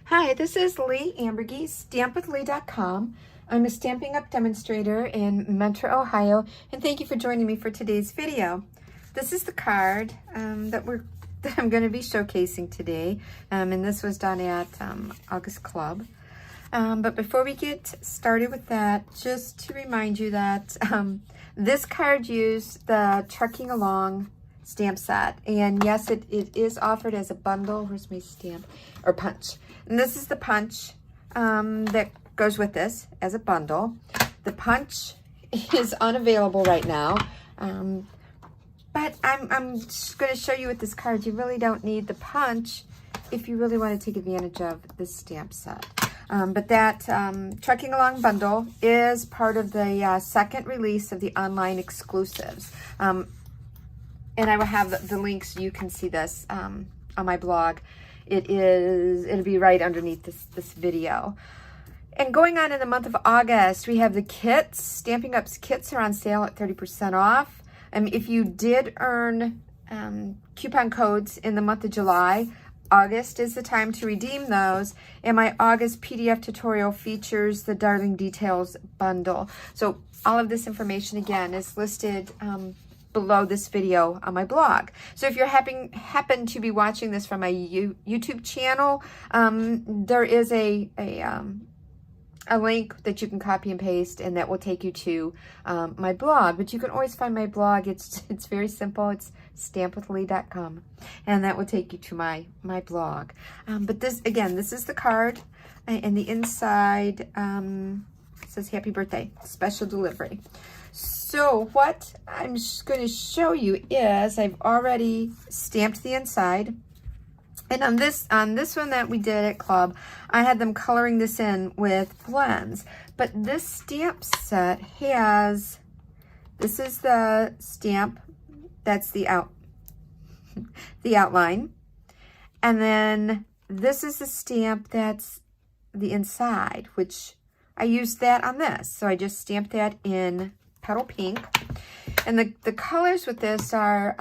Hi, this is Leigh Ambergy, stampwithleigh.com. I'm a Stampin' Up! Demonstrator in Mentor, Ohio, and thank you for joining me for today's video. This is the card that I'm going to be showcasing today, and this was done at August Club. But before we get started with that, just to remind you that this card used the Trucking Along stamp set, and yes, it is offered as a bundle. Where's my stamp or punch? And this is the punch that goes with this as a bundle. The punch is unavailable right now, but I'm just going to show you with this card. You really don't need the punch if you really want to take advantage of this stamp set. But that Trucking Along bundle is part of the second release of the online exclusives. And I will have the links so you can see this on my blog. It'll be right underneath this video. And going on in the month of August, we have the kits. Stampin' Up's kits are on sale at 30% off. If you did earn coupon codes in the month of July, August is the time to redeem those. And my August PDF tutorial features the Darling Details bundle. So all of this information, again, is listed below this video on my blog. So if you happen to be watching this from my YouTube channel, there is a link that you can copy and paste, and that will take you to my blog. But you can always find my blog. It's very simple. It's stampwithleigh.com, and that will take you to my blog. But this is the card, and the inside says "Happy Birthday, Special Delivery." So what I'm just going to show you is I've already stamped the inside. And on this one that we did at Club, I had them coloring this in with blends. But this stamp set has, this is the stamp, that's the outline. And then this is the stamp that's the inside, which I used that on this. So I just stamped that in Petal Pink. And the colors with this are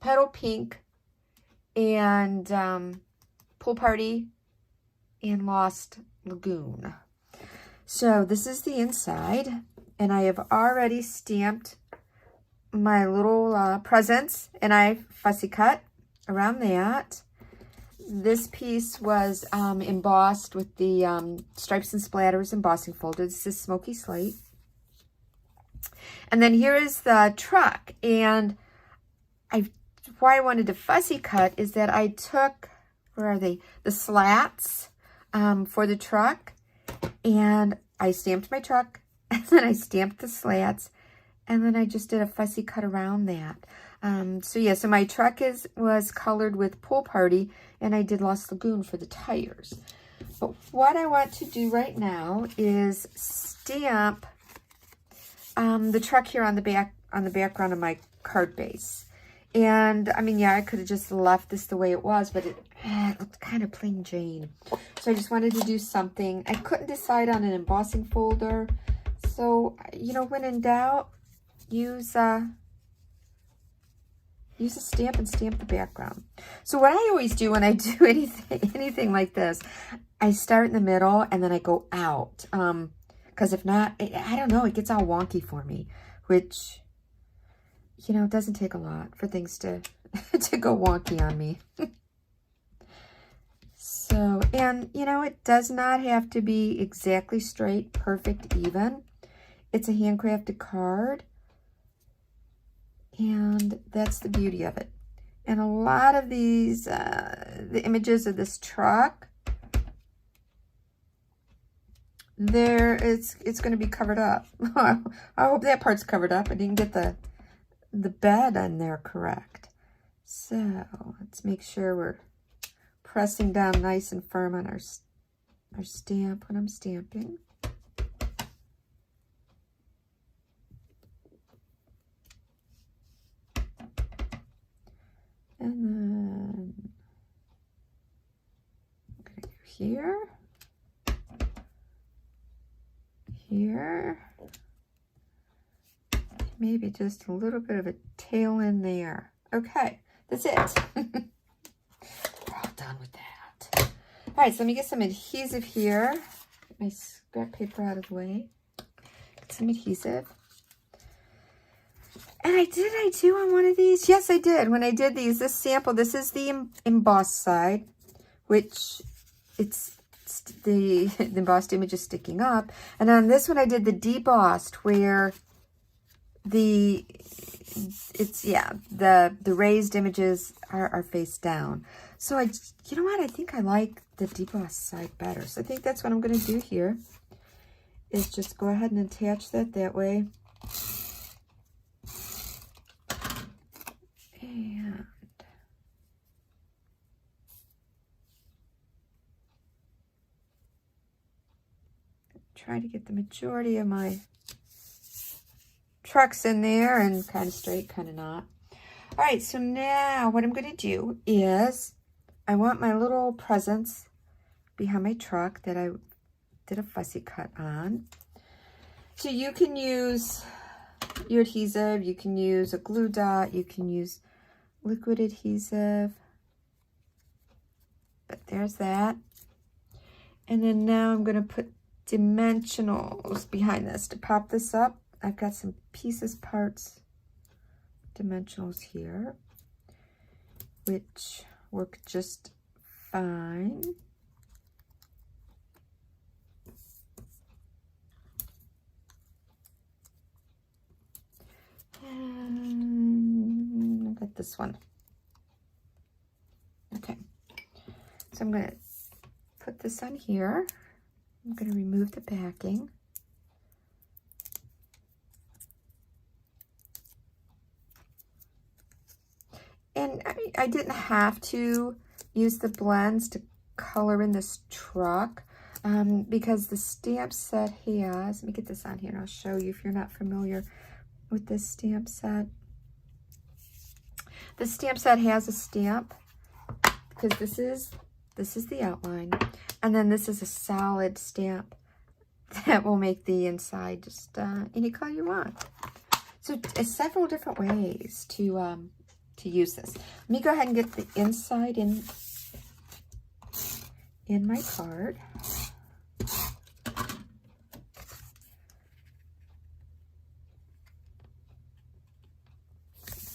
Petal Pink and Pool Party and Lost Lagoon. So this is the inside, and I have already stamped my little presents, and I fussy cut around that. This piece was embossed with the Stripes and Splatters embossing folder. This is Smoky Slate. And then here is the truck, and why I wanted to fussy cut is that I took, where are they? The slats for the truck, and I stamped my truck, and then I stamped the slats, and then I just did a fussy cut around that. So my truck was colored with Pool Party, and I did Lost Lagoon for the tires. But what I want to do right now is stamp the truck here on the background of my card base. And I mean, yeah, I could have just left this the way it was, but it looked kind of plain Jane. So I just wanted to do something. I couldn't decide on an embossing folder. So, you know, when in doubt, use a stamp and stamp the background. So what I always do when I do anything like this, I start in the middle and then I go out. Because if not, I don't know, it gets all wonky for me, which, you know, it doesn't take a lot for things to go wonky on me. So, and, you know, it does not have to be exactly straight, perfect, even. It's a handcrafted card. And that's the beauty of it. And a lot of these, the images of this truck, it's going to be covered up. I hope that part's covered up. I didn't get the bed on there correct. So let's make sure we're pressing down nice and firm on our stamp when I'm stamping. And then I'm going to go here, here, maybe just a little bit of a tail in there. Okay, that's it. All right, so let me get some adhesive here. Get my scrap paper out of the way. Get some adhesive. And I do on one of these? Yes, I did. When I did these, this sample, this is the embossed side, which it's the embossed image is sticking up. And on this one, I did the debossed, where the raised images are face down. So you know what? I think I like the debossed side better. So I think that's what I'm going to do here, is just go ahead and attach that way. And try to get the majority of my trucks in there, and kind of straight, kind of not. All right, so now what I'm going to do is I want my little presents behind my truck that I did a fussy cut on. So you can use your adhesive, you can use a glue dot, you can use liquid adhesive. But there's that. And then now I'm going to put dimensionals behind this to pop this up. I've got some pieces, parts, dimensionals here, which work just fine. And I got this one. Okay, so I'm going to put this on here. I'm going to remove the backing. And I didn't have to use the blends to color in this truck because the stamp set has, let me get this on here and I'll show you if you're not familiar with this stamp set. The stamp set has a stamp, because this is the outline, and then this is a solid stamp that will make the inside just any color you want. So several different ways to use this. Let me go ahead and get the inside in my card.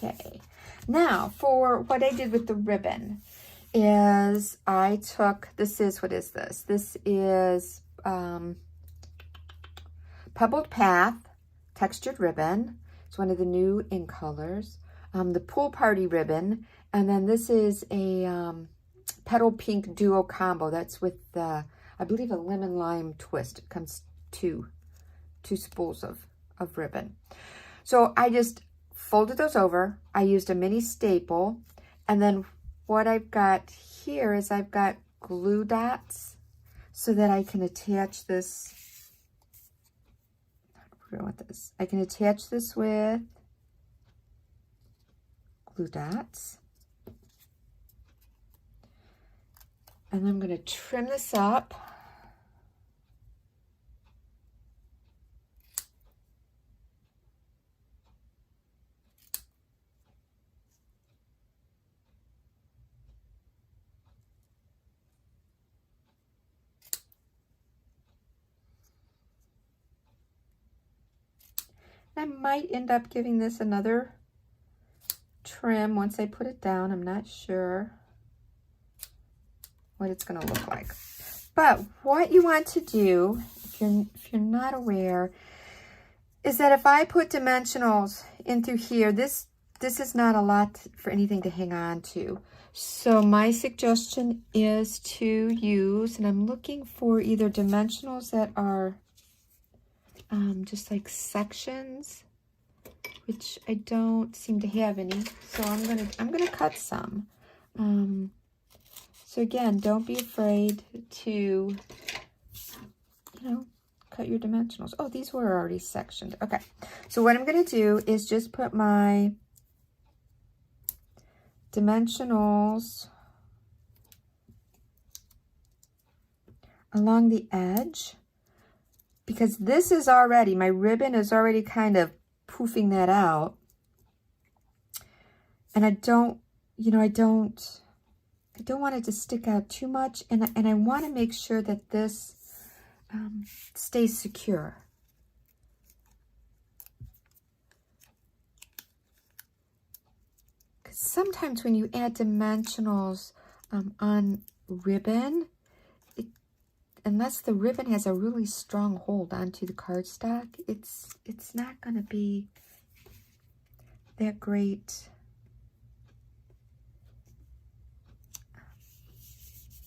Okay, now for what I did with the ribbon is I took, this is Pebbled Path textured ribbon. It's one of the new in colors. The Pool Party ribbon, and then this is a Petal Pink Duo Combo. That's with, I believe, a lemon lime twist. It comes two spools of ribbon. So I just folded those over. I used a mini staple, and then what I've got here is I've got glue dots so that I can attach this. Where do I want this? I can attach this with glue dots. And I'm going to trim this up. I might end up giving this another trim once I put it down. I'm not sure what it's going to look like. But what you want to do, if you're not aware, is that if I put dimensionals in through here, this is not a lot for anything to hang on to. So my suggestion is to use, and I'm looking for either dimensionals that are just like sections, which I don't seem to have any. So I'm gonna cut some. So again, don't be afraid to, cut your dimensionals. Oh, these were already sectioned. Okay, so what I'm gonna do is just put my dimensionals along the edge, because this is already, my ribbon is already kind of poofing that out. And I don't I don't want it to stick out too much, and I want to make sure that this stays secure. Because sometimes when you add dimensionals on ribbon, unless the ribbon has a really strong hold onto the cardstock, it's not going to be that great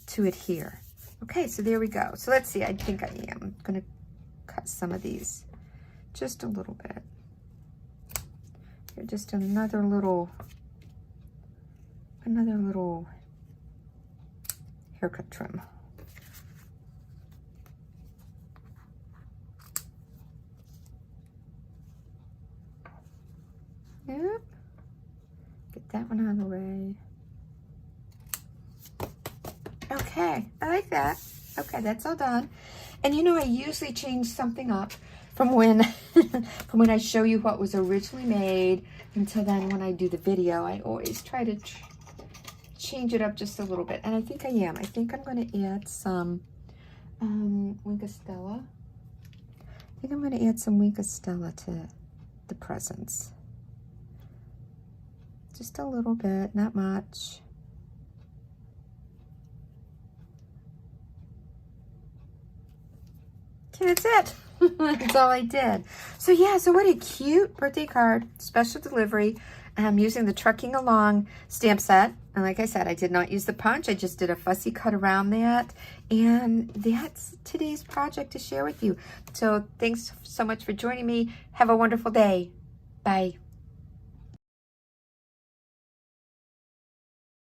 to adhere. Okay, so there we go. So let's see, I think I am going to cut some of these just a little bit. Here, just another little haircut trim. Yep. Get that one out of the way. Okay, I like that. Okay, that's all done. And you know, I usually change something up from when from when I show you what was originally made until then when I do the video. I always try to change it up just a little bit. And I think I am. I think I'm going to add some Wink of Stella. I think I'm going to add some Wink of Stella to the presents. Just a little bit, not much. Okay, that's it. That's all I did. So yeah, so what a cute birthday card, special delivery. I'm using the Trucking Along stamp set. And like I said, I did not use the punch. I just did a fussy cut around that. And that's today's project to share with you. So thanks so much for joining me. Have a wonderful day. Bye.